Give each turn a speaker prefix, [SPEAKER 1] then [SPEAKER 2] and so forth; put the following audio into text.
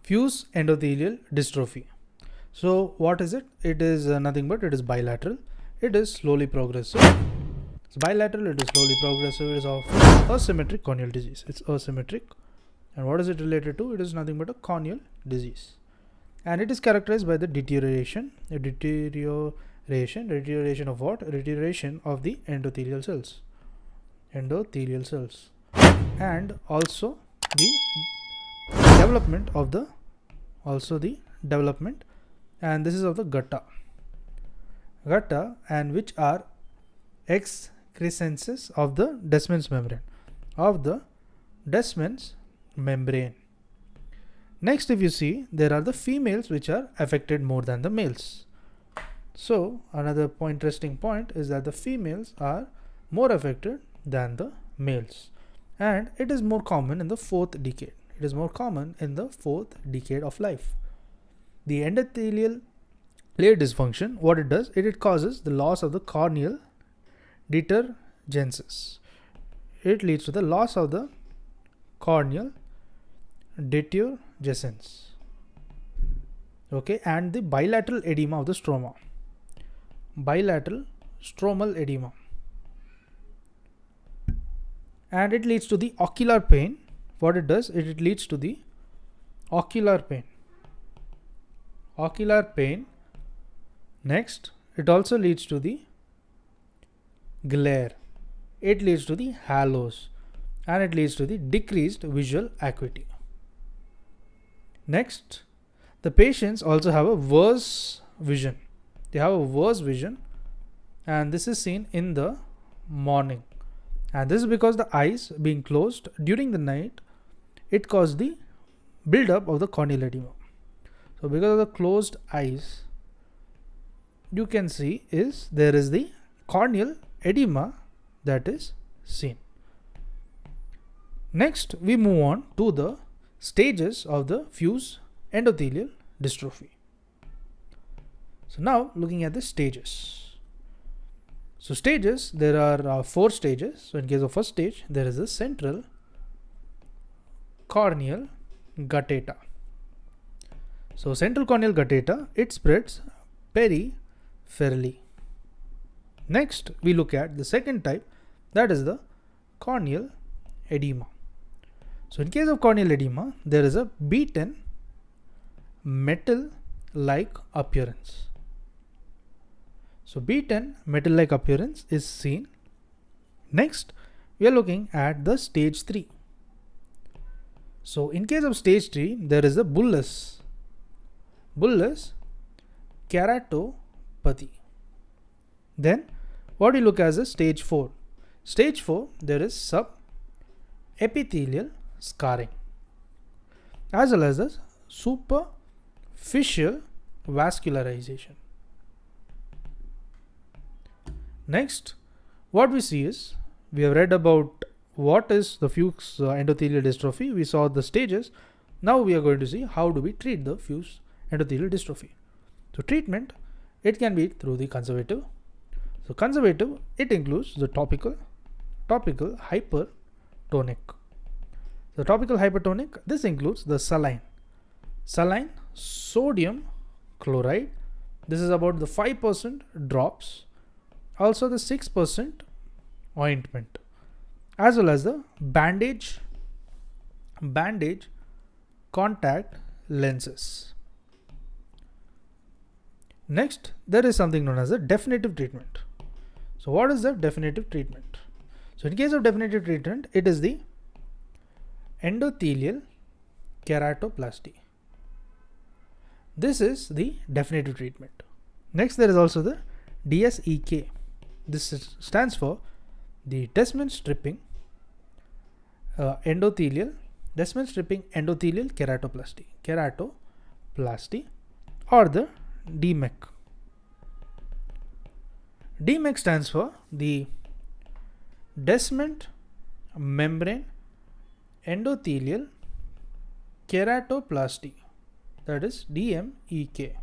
[SPEAKER 1] Fuchs endothelial dystrophy. So what is it? It is nothing but it is bilateral. It is slowly progressive. It's bilateral, it is slowly progressive, it is of asymmetric corneal disease. It's asymmetric. And what is it related to? It is nothing but a corneal disease. And it is characterized by the deterioration of what? Deterioration of the endothelial cells. And also the development of the and this is of the gutta, and which are excrescences of the Descemet's membrane. Next, if you see, there are the females which are affected more than the males. So another interesting point is that the females are more affected than the males, and it is more common in the fourth decade. It is more common in the fourth decade of life. The endothelial layer dysfunction, what it does, it causes the loss of the corneal detergences. It leads to the loss of the corneal detergescence. Okay, and the bilateral edema of the stroma. Bilateral stromal edema. And it leads to the ocular pain. What it does, it leads to the ocular pain. Next, it also leads to the glare. It leads to the halos, and it leads to the decreased visual acuity. Next, the patients also have a worse vision. They have a worse vision, and this is seen in the morning. And this is because the eyes being closed during the night, it causes the buildup of the corneal edema. So because of the closed eyes, you can see there is the corneal edema that is seen. Next, we move on to the stages of the Fuchs endothelial dystrophy. So now looking at the stages. So stages, there are 4 stages. So in case of first stage, there is a central corneal guttata. So central corneal guttata, it spreads peripherally. Next, we look at the second type, that is the corneal edema. So in case of corneal edema, there is a beaten metal-like appearance. So beaten metal-like appearance is seen. Next, we are looking at the stage 3. So in case of stage 3, there is a bullous keratopathy. Then what we look as a stage 4. Stage 4, there is subepithelial scarring, as well as the superficial vascularization. Next, what we see is, we have read about what is the Fuchs endothelial dystrophy. We saw the stages. Now we are going to see how do we treat the Fuchs endothelial dystrophy. So treatment, it can be through the conservative. So conservative, it includes the topical hypertonic. The topical hypertonic, this includes the saline sodium chloride. This is about the 5% drops, also the 6% ointment, as well as the bandage contact lenses. Next, there is something known as a definitive treatment. So what is the definitive treatment? So in case of definitive treatment, it is the endothelial keratoplasty. This is the definitive treatment. Next, there is also the DSEK. This stands for the Descemet stripping endothelial keratoplasty, or the DMEC. DMEC stands for the Descemet membrane endothelial keratoplasty, that is DMEK.